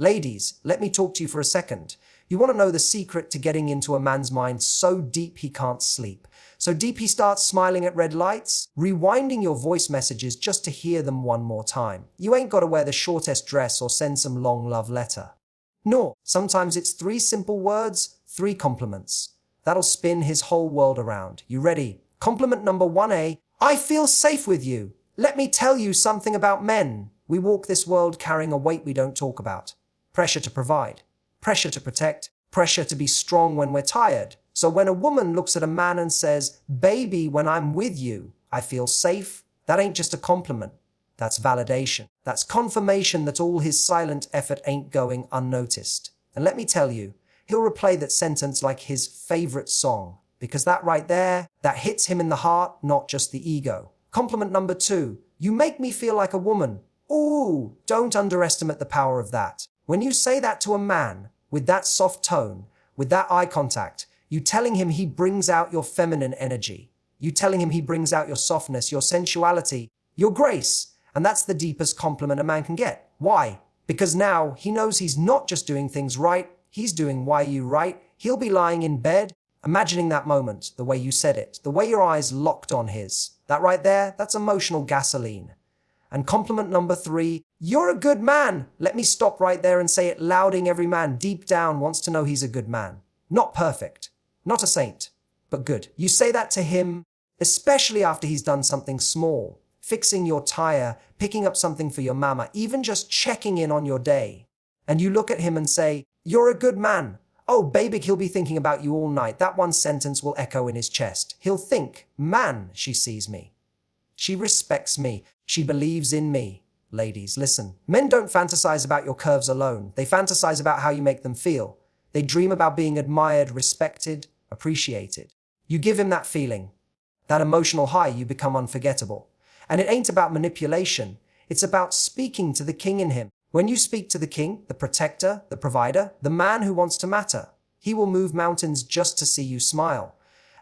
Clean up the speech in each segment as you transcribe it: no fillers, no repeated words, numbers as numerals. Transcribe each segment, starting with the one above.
Ladies, let me talk to you for a second. You want to know the secret to getting into a man's mind so deep he can't sleep? So deep he starts smiling at red lights? Rewinding your voice messages just to hear them one more time. You ain't got to wear the shortest dress or send some long love letter. No, sometimes it's 3 simple words, 3 compliments. That'll spin his whole world around. You ready? Compliment number 1A. I feel safe with you. Let me tell you something about men. We walk this world carrying a weight we don't talk about. Pressure to provide. Pressure to protect. Pressure to be strong when we're tired. So when a woman looks at a man and says, baby, when I'm with you, I feel safe, that ain't just a compliment. That's validation. That's confirmation that all his silent effort ain't going unnoticed. And let me tell you, he'll replay that sentence like his favorite song, because that right there, that hits him in the heart, not just the ego. Compliment number 2, you make me feel like a woman. Ooh, don't underestimate the power of that. When you say that to a man, with that soft tone, with that eye contact, you telling him he brings out your feminine energy. You telling him he brings out your softness, your sensuality, your grace. And that's the deepest compliment a man can get. Why? Because now he knows he's not just doing things right, he's doing why you right. He'll be lying in bed, imagining that moment, the way you said it, the way your eyes locked on his. That right there, that's emotional gasoline. And compliment number 3, you're a good man. Let me stop right there and say it louding. Every man deep down wants to know he's a good man. Not perfect, not a saint, but good. You say that to him, especially after he's done something small. Fixing your tire, picking up something for your mama, even just checking in on your day. And you look at him and say, you're a good man. Oh, baby, he'll be thinking about you all night. That one sentence will echo in his chest. He'll think, man, she sees me. She respects me. She believes in me. Ladies, listen. Men don't fantasize about your curves alone. They fantasize about how you make them feel. They dream about being admired, respected, appreciated. You give him that feeling, that emotional high, you become unforgettable. And it ain't about manipulation. It's about speaking to the king in him. When you speak to the king, the protector, the provider, the man who wants to matter, he will move mountains just to see you smile.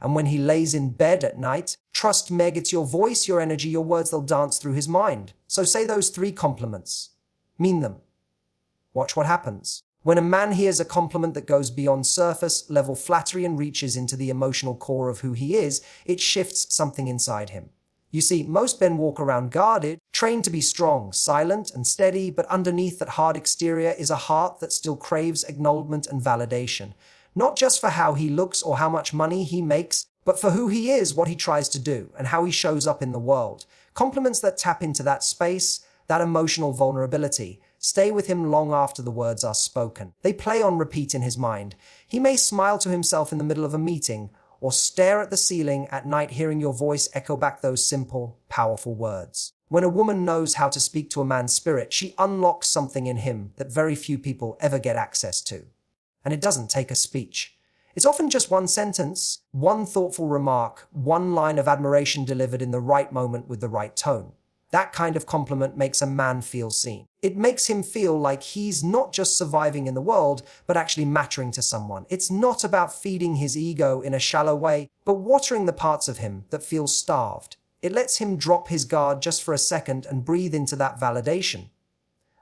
And when he lays in bed at night, trust Meg, it's your voice, your energy, your words, they'll dance through his mind. So say those 3 compliments. Mean them. Watch what happens. When a man hears a compliment that goes beyond surface level flattery and reaches into the emotional core of who he is, it shifts something inside him. You see, most men walk around guarded, trained to be strong, silent and steady, but underneath that hard exterior is a heart that still craves acknowledgement and validation. Not just for how he looks or how much money he makes, but for who he is, what he tries to do, and how he shows up in the world. Compliments that tap into that space, that emotional vulnerability, stay with him long after the words are spoken. They play on repeat in his mind. He may smile to himself in the middle of a meeting, or stare at the ceiling at night hearing your voice echo back those simple, powerful words. When a woman knows how to speak to a man's spirit, she unlocks something in him that very few people ever get access to. And it doesn't take a speech. It's often just one sentence, one thoughtful remark, one line of admiration delivered in the right moment with the right tone. That kind of compliment makes a man feel seen. It makes him feel like he's not just surviving in the world, but actually mattering to someone. It's not about feeding his ego in a shallow way, but watering the parts of him that feel starved. It lets him drop his guard just for a second and breathe into that validation.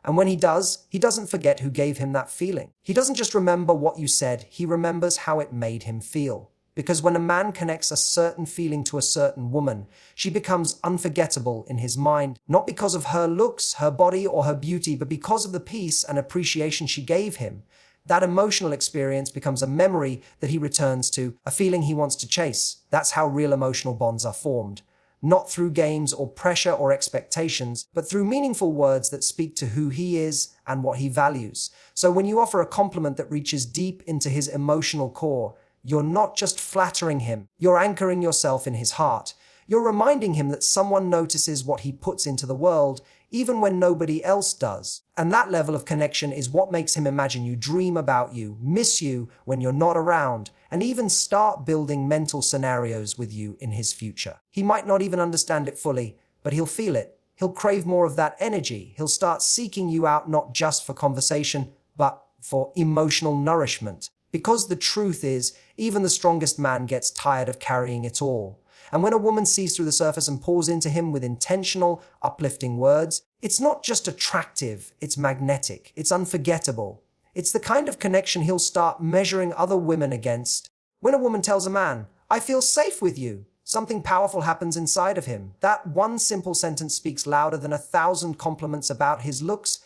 And when he does, he doesn't forget who gave him that feeling. He doesn't just remember what you said, he remembers how it made him feel. Because when a man connects a certain feeling to a certain woman, she becomes unforgettable in his mind, not because of her looks, her body, or her beauty, but because of the peace and appreciation she gave him. That emotional experience becomes a memory that he returns to, a feeling he wants to chase. That's how real emotional bonds are formed. Not through games or pressure or expectations, but through meaningful words that speak to who he is and what he values. So when you offer a compliment that reaches deep into his emotional core, you're not just flattering him, you're anchoring yourself in his heart. You're reminding him that someone notices what he puts into the world, even when nobody else does. And that level of connection is what makes him imagine you, dream about you, miss you when you're not around, and even start building mental scenarios with you in his future. He might not even understand it fully, but he'll feel it. He'll crave more of that energy. He'll start seeking you out not just for conversation, but for emotional nourishment. Because the truth is, even the strongest man gets tired of carrying it all. And when a woman sees through the surface and pours into him with intentional, uplifting words, it's not just attractive, it's magnetic, it's unforgettable. It's the kind of connection he'll start measuring other women against. When a woman tells a man, "I feel safe with you," something powerful happens inside of him. That one simple sentence speaks louder than 1,000 compliments about his looks,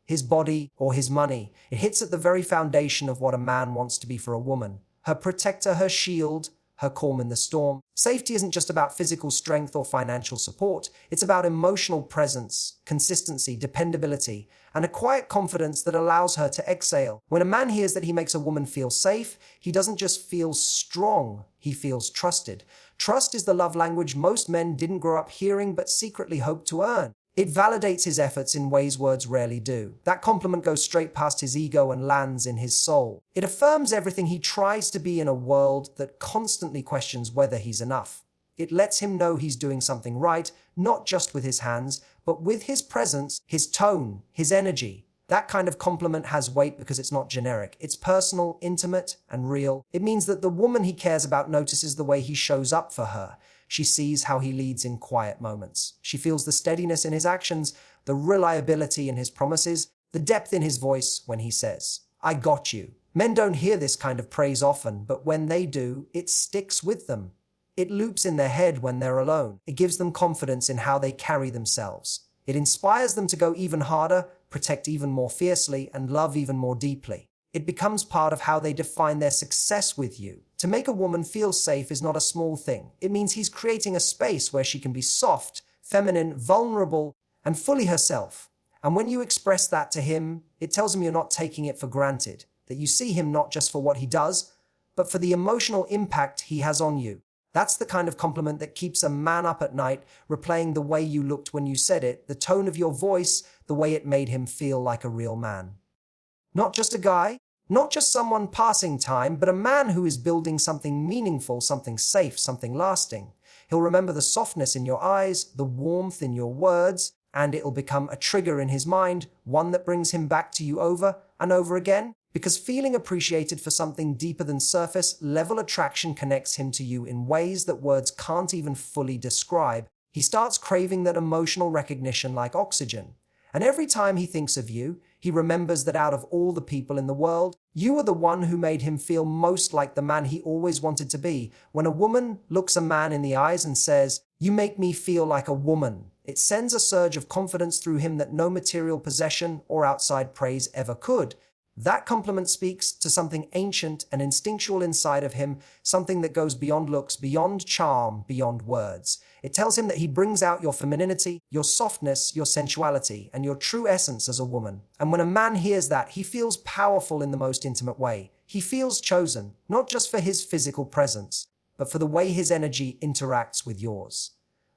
his body, or his money. It hits at the very foundation of what a man wants to be for a woman. Her protector, her shield, her calm in the storm. Safety isn't just about physical strength or financial support. It's about emotional presence, consistency, dependability, and a quiet confidence that allows her to exhale. When a man hears that he makes a woman feel safe, he doesn't just feel strong, he feels trusted. Trust is the love language most men didn't grow up hearing but secretly hope to earn. It validates his efforts in ways words rarely do. That compliment goes straight past his ego and lands in his soul. It affirms everything he tries to be in a world that constantly questions whether he's enough. It lets him know he's doing something right, not just with his hands, but with his presence, his tone, his energy. That kind of compliment has weight because it's not generic. It's personal, intimate, and real. It means that the woman he cares about notices the way he shows up for her. She sees how he leads in quiet moments. She feels the steadiness in his actions, the reliability in his promises, the depth in his voice when he says, "I got you." Men don't hear this kind of praise often, but when they do, it sticks with them. It loops in their head when they're alone. It gives them confidence in how they carry themselves. It inspires them to go even harder, protect even more fiercely, and love even more deeply. It becomes part of how they define their success with you. To make a woman feel safe is not a small thing. It means he's creating a space where she can be soft, feminine, vulnerable, and fully herself. And when you express that to him, it tells him you're not taking it for granted, that you see him not just for what he does, but for the emotional impact he has on you. That's the kind of compliment that keeps a man up at night, replaying the way you looked when you said it, the tone of your voice, the way it made him feel like a real man. Not just a guy, not just someone passing time, but a man who is building something meaningful, something safe, something lasting. He'll remember the softness in your eyes, the warmth in your words, and it'll become a trigger in his mind, one that brings him back to you over and over again. Because feeling appreciated for something deeper than surface level attraction connects him to you in ways that words can't even fully describe. He starts craving that emotional recognition like oxygen. And every time he thinks of you, he remembers that out of all the people in the world, you are the one who made him feel most like the man he always wanted to be. When a woman looks a man in the eyes and says, "You make me feel like a woman," it sends a surge of confidence through him that no material possession or outside praise ever could. That compliment speaks to something ancient and instinctual inside of him, something that goes beyond looks, beyond charm, beyond words. It tells him that he brings out your femininity, your softness, your sensuality, and your true essence as a woman. And when a man hears that, he feels powerful in the most intimate way. He feels chosen, not just for his physical presence, but for the way his energy interacts with yours.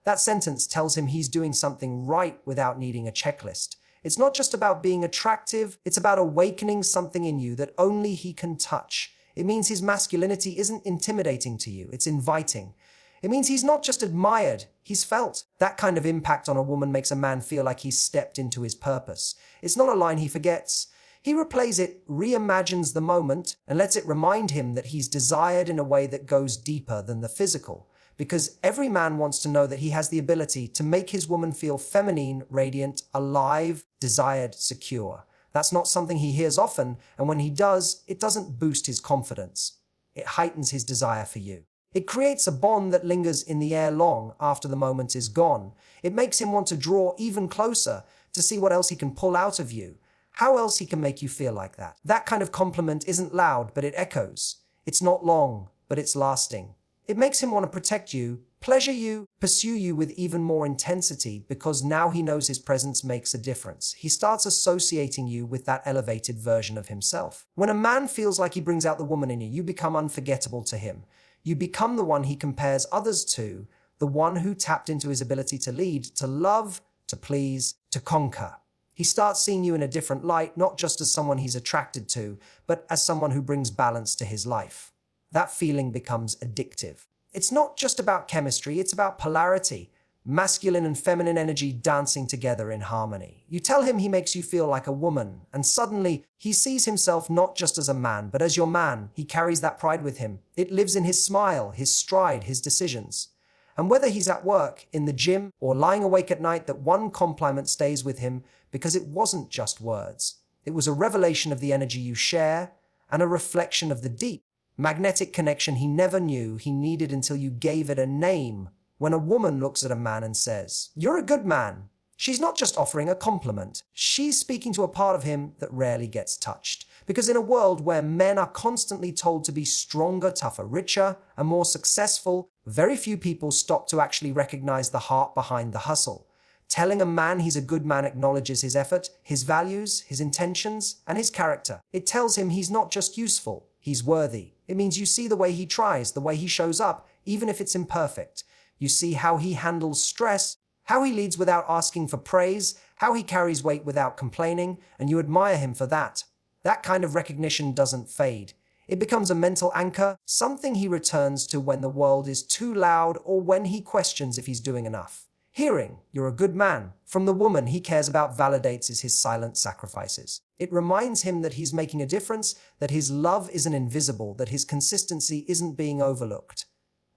That sentence tells him he's doing something right without needing a checklist. It's not just about being attractive, it's about awakening something in you that only he can touch. It means his masculinity isn't intimidating to you, it's inviting. It means he's not just admired, he's felt. That kind of impact on a woman makes a man feel like he's stepped into his purpose. It's not a line he forgets. He replays it, reimagines the moment, and lets it remind him that he's desired in a way that goes deeper than the physical. Because every man wants to know that he has the ability to make his woman feel feminine, radiant, alive, desired, secure. That's not something he hears often, and when he does, it doesn't boost his confidence. It heightens his desire for you. It creates a bond that lingers in the air long after the moment is gone. It makes him want to draw even closer to see what else he can pull out of you, how else he can make you feel like that. That kind of compliment isn't loud, but it echoes. It's not long, but it's lasting. It makes him want to protect you, pleasure you, pursue you with even more intensity because now he knows his presence makes a difference. He starts associating you with that elevated version of himself. When a man feels like he brings out the woman in you, you become unforgettable to him. You become the one he compares others to, the one who tapped into his ability to lead, to love, to please, to conquer. He starts seeing you in a different light, not just as someone he's attracted to, but as someone who brings balance to his life. That feeling becomes addictive. It's not just about chemistry, it's about polarity, masculine and feminine energy dancing together in harmony. You tell him he makes you feel like a woman, and suddenly he sees himself not just as a man, but as your man. He carries that pride with him. It lives in his smile, his stride, his decisions. And whether he's at work, in the gym, or lying awake at night, that one compliment stays with him because it wasn't just words. It was a revelation of the energy you share and a reflection of the deep, magnetic connection he never knew he needed until you gave it a name. When a woman looks at a man and says, "You're a good man," she's not just offering a compliment. She's speaking to a part of him that rarely gets touched. Because in a world where men are constantly told to be stronger, tougher, richer, and more successful, very few people stop to actually recognize the heart behind the hustle. Telling a man he's a good man acknowledges his effort, his values, his intentions, and his character. It tells him he's not just useful, he's worthy. It means you see the way he tries, the way he shows up, even if it's imperfect. You see how he handles stress, how he leads without asking for praise, how he carries weight without complaining, and you admire him for that. That kind of recognition doesn't fade. It becomes a mental anchor, something he returns to when the world is too loud or when he questions if he's doing enough. Hearing, "You're a good man," from the woman he cares about validates his silent sacrifices. It reminds him that he's making a difference, that his love isn't invisible, that his consistency isn't being overlooked.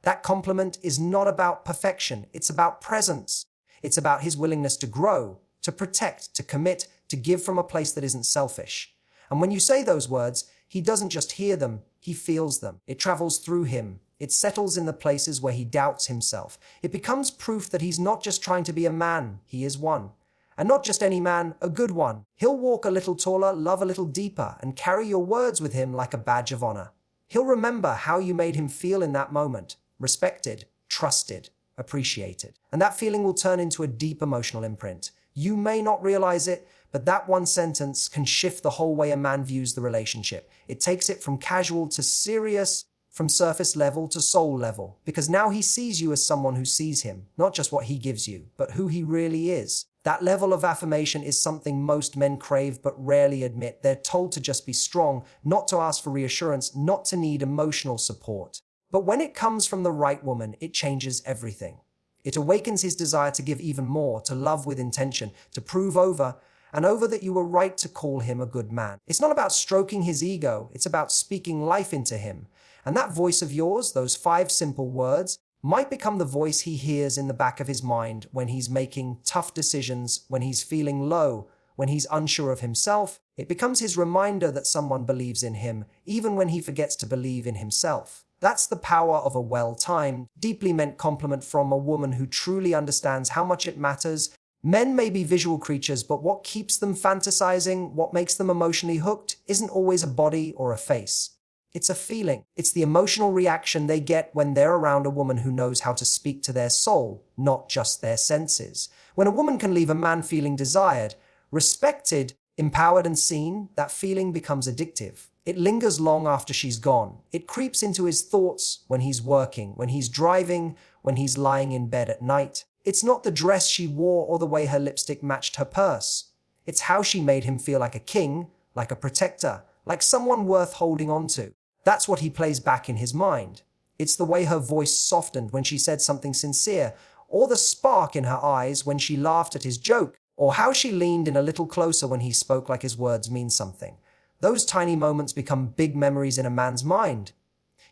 That compliment is not about perfection, it's about presence. It's about his willingness to grow, to protect, to commit, to give from a place that isn't selfish. And when you say those words, he doesn't just hear them, he feels them. It travels through him. It settles in the places where he doubts himself. It becomes proof that he's not just trying to be a man, he is one. And not just any man, a good one. He'll walk a little taller, love a little deeper, and carry your words with him like a badge of honor. He'll remember how you made him feel in that moment. Respected, trusted, appreciated. And that feeling will turn into a deep emotional imprint. You may not realize it, but that one sentence can shift the whole way a man views the relationship. It takes it from casual to serious, from surface level to soul level, because now he sees you as someone who sees him, not just what he gives you, but who he really is. That level of affirmation is something most men crave but rarely admit. They're told to just be strong, not to ask for reassurance, not to need emotional support. But when it comes from the right woman, it changes everything. It awakens his desire to give even more, to love with intention, to prove over and over that you were right to call him a good man. It's not about stroking his ego, it's about speaking life into him. And that voice of yours, those 5 simple words, might become the voice he hears in the back of his mind when he's making tough decisions, when he's feeling low, when he's unsure of himself. It becomes his reminder that someone believes in him, even when he forgets to believe in himself. That's the power of a well-timed, deeply meant compliment from a woman who truly understands how much it matters. Men may be visual creatures, but what keeps them fantasizing, what makes them emotionally hooked, isn't always a body or a face. It's a feeling. It's the emotional reaction they get when they're around a woman who knows how to speak to their soul, not just their senses. When a woman can leave a man feeling desired, respected, empowered and seen, that feeling becomes addictive. It lingers long after she's gone. It creeps into his thoughts when he's working, when he's driving, when he's lying in bed at night. It's not the dress she wore or the way her lipstick matched her purse. It's how she made him feel like a king, like a protector, like someone worth holding on to. That's what he plays back in his mind. It's the way her voice softened when she said something sincere, or the spark in her eyes when she laughed at his joke, or how she leaned in a little closer when he spoke like his words mean something. Those tiny moments become big memories in a man's mind.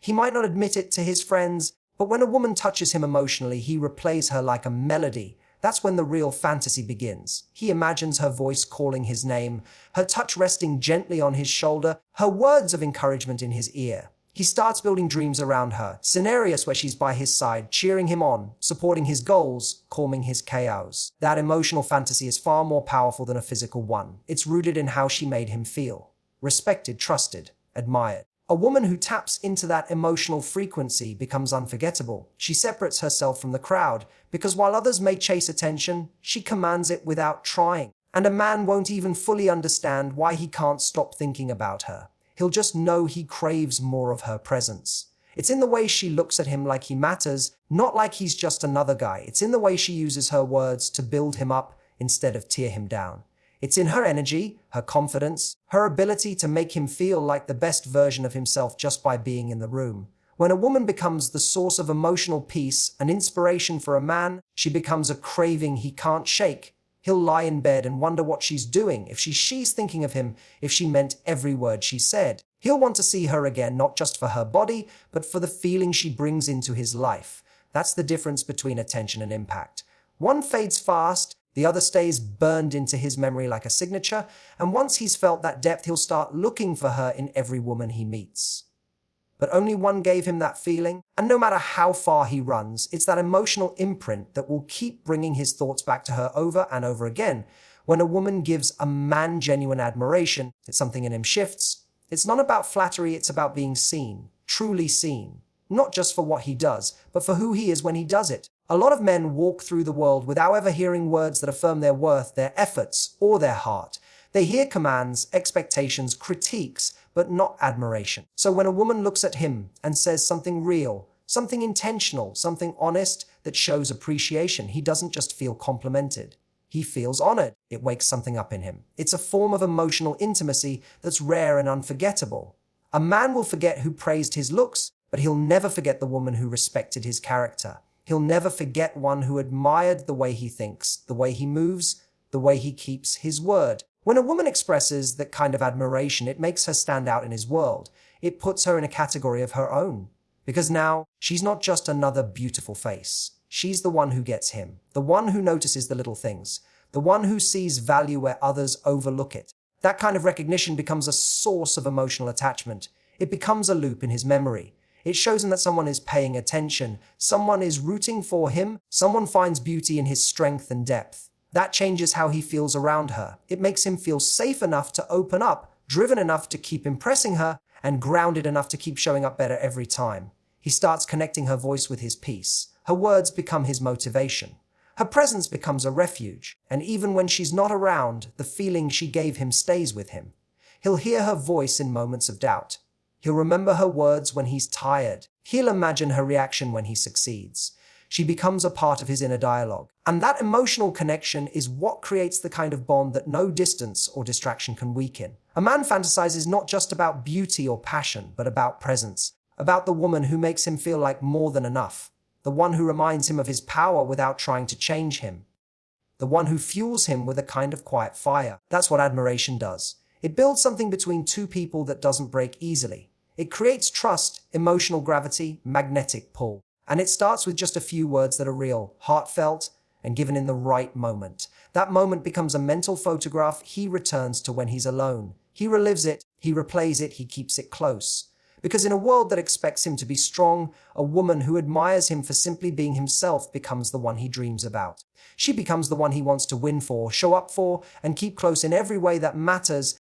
He might not admit it to his friends, but when a woman touches him emotionally, he replays her like a melody. That's when the real fantasy begins. He imagines her voice calling his name, her touch resting gently on his shoulder, her words of encouragement in his ear. He starts building dreams around her, scenarios where she's by his side, cheering him on, supporting his goals, calming his chaos. That emotional fantasy is far more powerful than a physical one. It's rooted in how she made him feel. Respected, trusted, admired. A woman who taps into that emotional frequency becomes unforgettable. She separates herself from the crowd, because while others may chase attention, she commands it without trying. And a man won't even fully understand why he can't stop thinking about her. He'll just know he craves more of her presence. It's in the way she looks at him like he matters, not like he's just another guy. It's in the way she uses her words to build him up instead of tear him down. It's in her energy, her confidence, her ability to make him feel like the best version of himself just by being in the room. When a woman becomes the source of emotional peace, an inspiration for a man, she becomes a craving he can't shake. He'll lie in bed and wonder what she's doing, if she's thinking of him, if she meant every word she said. He'll want to see her again, not just for her body, but for the feeling she brings into his life. That's the difference between attention and impact. One fades fast, the other stays burned into his memory like a signature, and once he's felt that depth, he'll start looking for her in every woman he meets. But only one gave him that feeling, and no matter how far he runs, it's that emotional imprint that will keep bringing his thoughts back to her over and over again. When a woman gives a man genuine admiration, it's something in him shifts. It's not about flattery, it's about being seen, truly seen. Not just for what he does, but for who he is when he does it. A lot of men walk through the world without ever hearing words that affirm their worth, their efforts, or their heart. They hear commands, expectations, critiques, but not admiration. So when a woman looks at him and says something real, something intentional, something honest that shows appreciation, he doesn't just feel complimented. He feels honored. It wakes something up in him. It's a form of emotional intimacy that's rare and unforgettable. A man will forget who praised his looks, but he'll never forget the woman who respected his character. He'll never forget one who admired the way he thinks, the way he moves, the way he keeps his word. When a woman expresses that kind of admiration, it makes her stand out in his world. It puts her in a category of her own. Because now, she's not just another beautiful face. She's the one who gets him, the one who notices the little things, the one who sees value where others overlook it. That kind of recognition becomes a source of emotional attachment. It becomes a loop in his memory. It shows him that someone is paying attention, someone is rooting for him, someone finds beauty in his strength and depth. That changes how he feels around her. It makes him feel safe enough to open up, driven enough to keep impressing her, and grounded enough to keep showing up better every time. He starts connecting her voice with his peace. Her words become his motivation. Her presence becomes a refuge, and even when she's not around, the feeling she gave him stays with him. He'll hear her voice in moments of doubt. He'll remember her words when he's tired. He'll imagine her reaction when he succeeds. She becomes a part of his inner dialogue. And that emotional connection is what creates the kind of bond that no distance or distraction can weaken. A man fantasizes not just about beauty or passion, but about presence, about the woman who makes him feel like more than enough, the one who reminds him of his power without trying to change him, the one who fuels him with a kind of quiet fire. That's what admiration does. It builds something between two people that doesn't break easily. It creates trust, emotional gravity, magnetic pull. And it starts with just a few words that are real, heartfelt, and given in the right moment. That moment becomes a mental photograph he returns to when he's alone. He relives it, he replays it, he keeps it close. Because in a world that expects him to be strong, a woman who admires him for simply being himself becomes the one he dreams about. She becomes the one he wants to win for, show up for, and keep close in every way that matters,